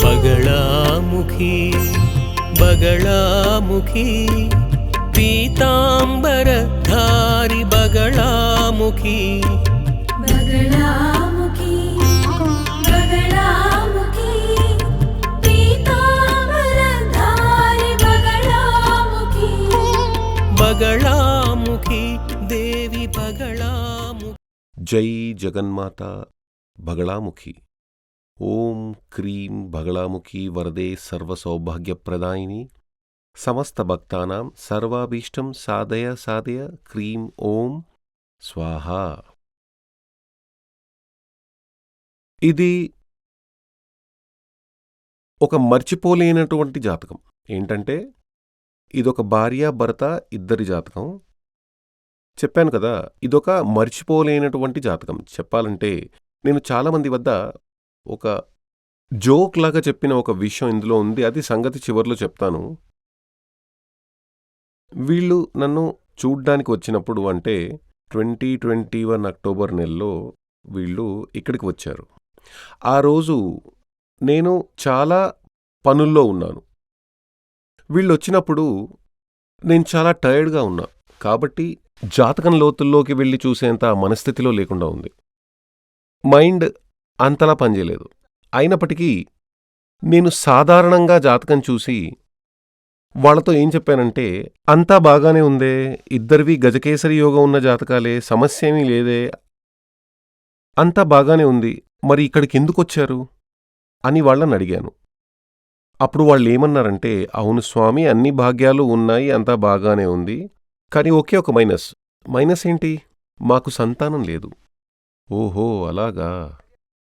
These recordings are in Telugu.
बगलामुखी बगलामुखी पीताम्बरधारी बगलामुखी बगलामुखी बगलामुखी पीताम्बरधारी बगलामुखी बगलामुखी देवी बगलामुखी। जय जगन्माता बगलामुखी। ओम क्रीं बगलामुखी वरदे सर्वसौभाग्यप्रदायिनी समस्त भक्तानां सर्वाभीष्टं साधय साधय क्रीं ओम స్వాహా. ఇది ఒక మర్చిపోలేనటువంటి జాతకం. ఏంటంటే ఇదొక భార్యాభర్త ఇద్దరి జాతకం. చెప్పాను కదా, ఇదొక మర్చిపోలేనటువంటి జాతకం. చెప్పాలంటే నేను చాలామంది వద్ద ఒక జోక్ లాగా చెప్పిన ఒక విషయం ఇందులో ఉంది. అది సంగతి చివర్లో చెప్తాను. వీళ్ళు నన్ను చూడ్డానికి వచ్చినప్పుడు అంటే 2021 అక్టోబర్ నెలలో వీళ్ళు ఇక్కడికి వచ్చారు. ఆ రోజు నేను చాలా పనుల్లో ఉన్నాను. వీళ్ళు వచ్చినప్పుడు నేను చాలా టైర్డ్గా ఉన్నా. కాబట్టి జాతకం లోతుల్లోకి వెళ్ళి చూసేంత మనస్థితిలో లేకుండా ఉంది. మైండ్ అంతలా పనిచేయలేదు. అయినప్పటికీ నేను సాధారణంగా జాతకం చూసి వాళ్లతో ఏం చెప్పానంటే, అంతా బాగానే ఉందే, ఇద్దరివి గజకేసరి యోగం ఉన్న జాతకాలే, సమస్య ఏమీ లేదే, అంతా బాగానే ఉంది, మరి ఇక్కడికి ఎందుకొచ్చారు అని వాళ్ళని అడిగాను. అప్పుడు వాళ్ళు ఏమన్నారంటే, అవును స్వామి, అన్ని భాగ్యాలు ఉన్నాయి, అంతా బాగానే ఉంది, కానీ ఒకే ఒక మైనస్. మైనస్ ఏంటి? మాకు సంతానం లేదు. ఓహో అలాగా.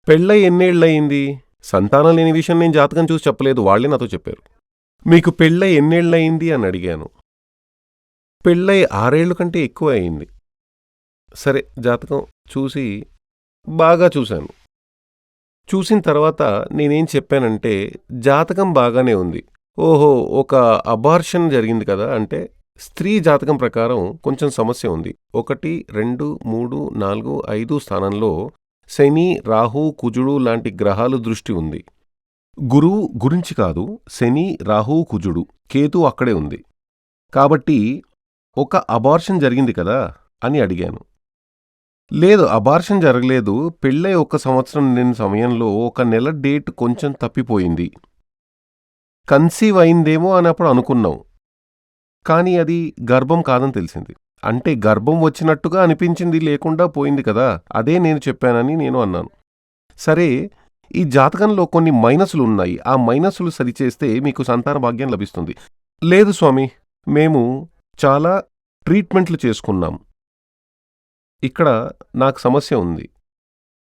పెళ్ళై ఎన్నేళ్లయింది? సంతానం లేని విషయం నేను జాతకం చూసి చెప్పలేదు, వాళ్లే నాతో చెప్పారు. మీకు పెళ్ళై ఎన్నేళ్లయింది అని అడిగాను. పెళ్ళై 6 ఏళ్ల కంటే ఎక్కువ అయింది. సరే, జాతకం చూసి బాగా చూశాను. చూసిన తర్వాత నేనేం చెప్పానంటే, జాతకం బాగానే ఉంది. ఓహో, ఒక అబార్షన్ జరిగింది కదా, అంటే స్త్రీ జాతకం ప్రకారం కొంచెం సమస్య ఉంది. 1, 2, 3, 4, 5 స్థానంలో శని, రాహు, కుజుడు లాంటి గ్రహాలు దృష్టి ఉంది. గురువు గురించి కాదు, శని, రాహు, కుజుడు, కేతు అక్కడే ఉంది. కాబట్టి ఒక అబార్షన్ జరిగింది కదా అని అడిగాను. లేదు, అబార్షన్ జరగలేదు, పెళ్ళై 1 సంవత్సరం నిండిన సమయంలో 1 నెల డేట్ కొంచెం తప్పిపోయింది. కన్సీవ్ అయిందేమో అని అప్పుడు అనుకున్నాం, కానీ అది గర్భం కాదని తెలిసింది. అంటే గర్భం వచ్చినట్టుగా అనిపించింది, లేకుండా పోయింది కదా, అదే నేను చెప్పానని నేను అన్నాను. సరే, ఈ జాతకంలో కొన్ని మైనసులు ఉన్నాయి, ఆ మైనసులు సరిచేస్తే మీకు సంతాన భాగ్యం లభిస్తుంది. లేదు స్వామి, మేము చాలా ట్రీట్మెంట్లు చేసుకున్నాం, ఇక్కడ నాకు సమస్య ఉంది,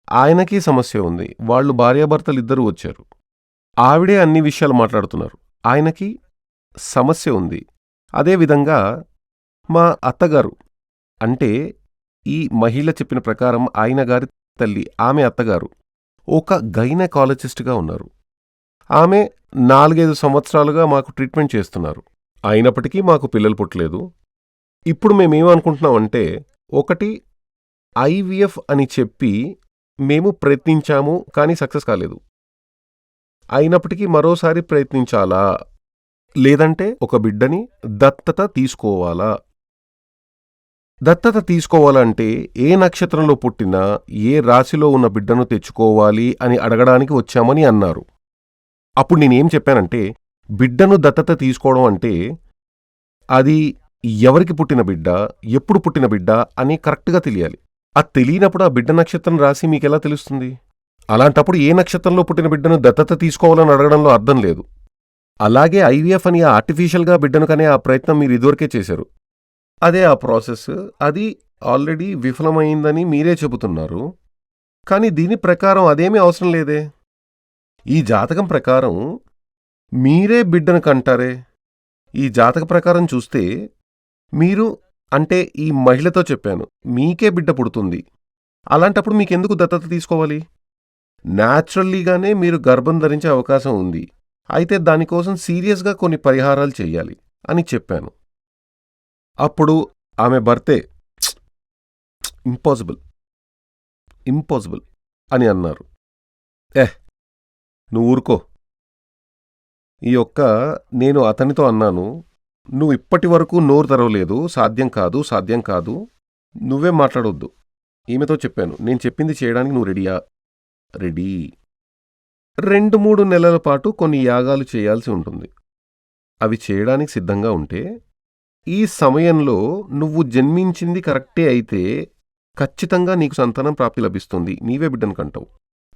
ఆయనకి సమస్య ఉంది, వాళ్ళు భార్యాభర్తలిద్దరూ వచ్చారు, ఆవిడే అన్ని విషయాలు మాట్లాడుతున్నారు, ఆయనకి సమస్య ఉంది. అదేవిధంగా మా అత్తగారు, అంటే ఈ మహిళ చెప్పిన ప్రకారం ఆయన గారి తల్లి, ఆమె అత్తగారు ఒక గైనకాలజిస్ట్గా ఉన్నారు. ఆమె 4-5 సంవత్సరాలుగా మాకు ట్రీట్మెంట్ చేస్తున్నారు. అయినప్పటికీ మాకు పిల్లలు పుట్టలేదు. ఇప్పుడు మేమేమనుకుంటున్నామంటే, ఒకటి ఐవీఎఫ్ అని చెప్పి మేము ప్రయత్నించాము, కానీ సక్సెస్ కాలేదు. అయినప్పటికీ మరోసారి ప్రయత్నించాలా, లేదంటే ఒక బిడ్డని దత్తత తీసుకోవాలా? దత్తత తీసుకోవాలంటే ఏ నక్షత్రంలో పుట్టినా, ఏ రాశిలో ఉన్న బిడ్డను తెచ్చుకోవాలి అని అడగడానికి వచ్చామని అన్నారు. అప్పుడు నేనేం చెప్పానంటే, బిడ్డను దత్తత తీసుకోవడం అంటే అది ఎవరికి పుట్టిన బిడ్డ, ఎప్పుడు పుట్టిన బిడ్డ అని కరెక్ట్గా తెలియాలి. అది తెలియనప్పుడు ఆ బిడ్డ నక్షత్రం రాశి మీకెలా తెలుస్తుంది? అలాంటప్పుడు ఏ నక్షత్రంలో పుట్టిన బిడ్డను దత్తత తీసుకోవాలని అడగడంలో అర్థం లేదు. అలాగే ఐవీఎఫ్ అని ఆర్టిఫిషియల్గా బిడ్డను కనే ఆ ప్రయత్నం మీరు ఇదివరకే చేశారు. అదే ఆ ప్రాసెస్, అది ఆల్రెడీ విఫలమైందని మీరే చెబుతున్నారు. కానీ దీని ప్రకారం అదేమీ అవసరం లేదే. ఈ జాతకం ప్రకారం మీరే బిడ్డను కంటారే. ఈ జాతక ప్రకారం చూస్తే మీరు, అంటే ఈ మహిళతో చెప్పాను, మీకే బిడ్డ పుడుతుంది. అలాంటప్పుడు మీకెందుకు దత్తత తీసుకోవాలి? న్యాచురల్లీగానే మీరు గర్భం ధరించే అవకాశం ఉంది. అయితే దానికోసం సీరియస్గా కొన్ని పరిహారాలు చెయ్యాలి అని చెప్పాను. అప్పుడు ఆమె భర్తే ఇంపాసిబుల్ ఇంపాసిబుల్ అని అన్నారు. నువ్వు ఊరుకో, ఈ యొక్క నేను అతనితో అన్నాను, నువ్వు ఇప్పటి వరకు నోరు తెరవలేదు, సాధ్యం కాదు, సాధ్యం కాదు, నువ్వే మాట్లాడొద్దు. ఈమెతో చెప్పాను, నేను చెప్పింది చేయడానికి నువ్వు రెడీయా? రెడీ. 2-3 నెలల పాటు కొన్ని యాగాలు చేయాల్సి ఉంటుంది. అవి చేయడానికి సిద్ధంగా ఉంటే, ఈ సమయంలో నువ్వు జన్మించింది కరెక్టే అయితే ఖచ్చితంగా నీకు సంతానం ప్రాప్తి లభిస్తుంది, నీవే బిడ్డను కంటావు.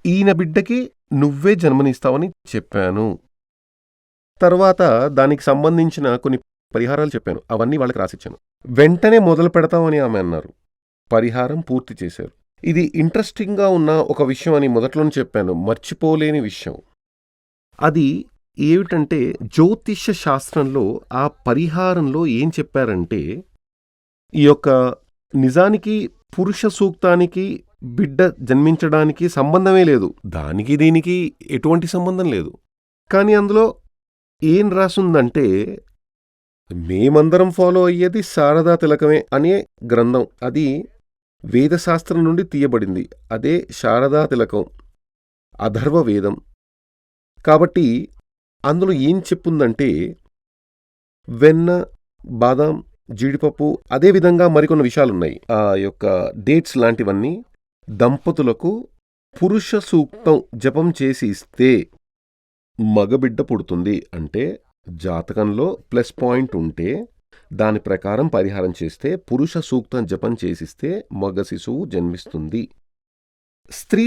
ఈయన బిడ్డకి నువ్వే జన్మనిస్తావని చెప్పాను. తర్వాత దానికి సంబంధించిన కొన్ని పరిహారాలు చెప్పాను, అవన్నీ వాళ్ళకి రాసిచ్చాను. వెంటనే మొదలు పెడతామని ఆమె అన్నారు. పరిహారం పూర్తి చేశారు. ఇది ఇంట్రెస్టింగ్గా ఉన్న ఒక విషయం అని మొదట్లోనే చెప్పాను, మర్చిపోలేని విషయం. అది ఏమిటంటే, జ్యోతిష్య శాస్త్రంలో ఆ పరిహారంలో ఏం చెప్పారంటే, ఈ యొక్క నిజానికి పురుష సూక్తానికి బిడ్డ జన్మించడానికి సంబంధమే లేదు, దానికి దీనికి ఎటువంటి సంబంధం లేదు. కానీ అందులో ఏం రాసుందంటే, మేమందరం ఫాలో అయ్యేది శారదా తిలకమే అనే గ్రంథం, అది వేదశాస్త్రం నుండి తీయబడింది. అదే శారదా తిలకం, అథర్వ వేదం. కాబట్టి అందులో ఏం చెప్పుందంటే, వెన్న, బాదాం, జీడిపప్పు, అదేవిధంగా మరికొన్ని విషయాలున్నాయి. ఆ యొక్క డేట్స్ లాంటివన్నీ దంపతులకు పురుష సూక్తం జపం చేసి ఇస్తే మగబిడ్డ పుడుతుంది. అంటే జాతకంలో ప్లస్ పాయింట్ ఉంటే దాని ప్రకారం పరిహారం చేస్తే, పురుష సూక్తం జపం చేసిస్తే మగ శిశువు జన్మిస్తుంది. స్త్రీ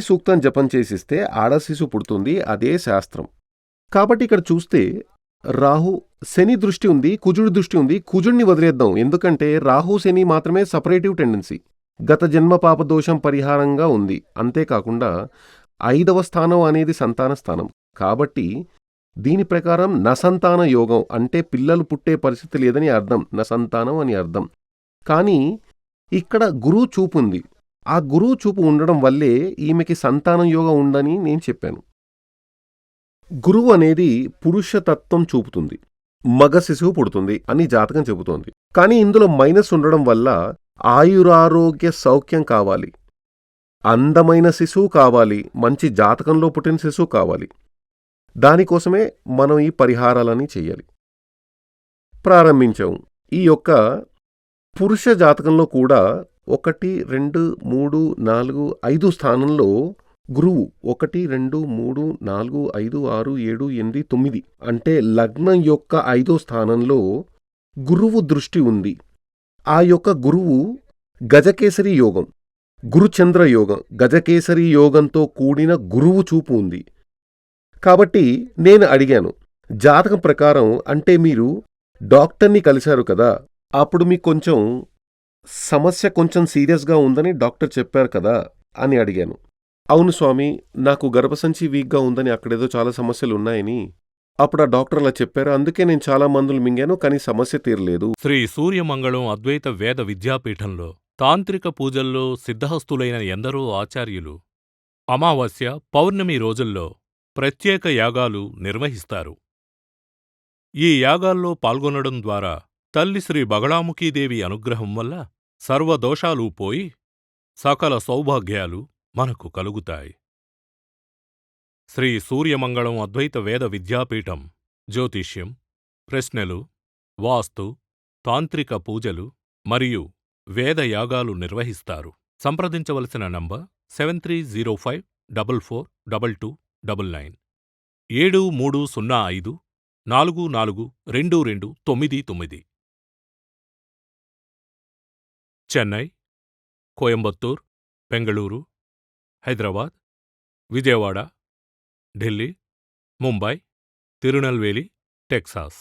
సూక్తం జపం చేసిస్తే ఆడ శిశువు పుడుతుంది, అదే శాస్త్రం. కాబట్టి ఇక్కడ చూస్తే రాహు శని దృష్టి ఉంది, కుజుడి దృష్టి ఉంది. కుజుడిని వదిలేద్దాం, ఎందుకంటే రాహు శని మాత్రమే సపరేటివ్ టెండెన్సీ, గత జన్మ పాపదోషం పరిహారంగా ఉంది. అంతేకాకుండా 5వ స్థానం అనేది సంతాన స్థానం. కాబట్టి దీని ప్రకారం నసంతాన యోగం అంటే పిల్లలు పుట్టే పరిస్థితి లేదని అర్థం, నసంతానం అని అర్థం. కానీ ఇక్కడ గురువు చూపు ఉంది. ఆ గురువు చూపు ఉండడం వల్లే ఈమెకి సంతానం యోగం ఉందని నేను చెప్పాను. గురువు అనేది పురుషతత్వం చూపుతుంది, మగ శిశువు పుడుతుంది అని జాతకం చెబుతోంది. కానీ ఇందులో మైనస్ ఉండడం వల్ల ఆయురారోగ్య సౌఖ్యం కావాలి, అందమైన శిశువు కావాలి, మంచి జాతకంలో పుట్టిన శిశువు కావాలి. దానికోసమే మనం ఈ పరిహారాలని చెయ్యాలి. ప్రారంభించాము. ఈ యొక్క పురుష జాతకంలో కూడా 1, 2, 3, 4, 5 స్థానంలో గురువు 1, 2, 3, 4, 5, 6, 7, 8, 9 అంటే లగ్నం యొక్క 5వ స్థానంలో గురువు దృష్టి ఉంది. ఆ యొక్క గురువు గజకేసరి యోగం, గురుచంద్ర యోగం, గజకేసరి యోగంతో కూడిన గురువు చూపు ఉంది. కాబట్టి నేను అడిగాను, జాతకం ప్రకారం అంటే మీరు డాక్టర్ని కలిశారు కదా, అప్పుడు మీకు సమస్య కొంచెం సీరియస్గా ఉందని డాక్టర్ చెప్పారు కదా అని అడిగాను. అవును స్వామి, నాకు గర్భసంచి వీక్గా ఉందని, అక్కడేదో చాలా సమస్యలు ఉన్నాయని అప్పుడు ఆ డాక్టర్ అలా చెప్పారు, అందుకే నేను చాలా మందులు మింగాను, కానీ సమస్య తీరలేదు. శ్రీ సూర్యమంగళం అద్వైత వేద విద్యాపీఠంలో తాంత్రిక పూజల్లో సిద్ధహస్తులైన ఎందరో ఆచార్యులు అమావాస్య, పౌర్ణమి రోజుల్లో ప్రత్యేక యాగాలు నిర్వహిస్తారు. ఈ యాగాల్లో పాల్గొనడం ద్వారా తల్లి శ్రీ బగళాముఖీదేవి అనుగ్రహం వల్ల సర్వదోషాలూ పోయి సకల సౌభాగ్యాలు మనకు కలుగుతాయి. శ్రీ సూర్యమంగళం అద్వైత వేద విద్యాపీఠం జ్యోతిష్యం, ప్రశ్నలు, వాస్తు, తాంత్రిక పూజలు మరియు వేదయాగాలు నిర్వహిస్తారు. సంప్రదించవలసిన నంబర్ 7305442299 7305442299. చెన్నై, కోయంబత్తూర్, బెంగళూరు, హైదరాబాద్, విజయవాడ, ఢిల్లీ, ముంబై, తిరునల్వేలి, టెక్సాస్.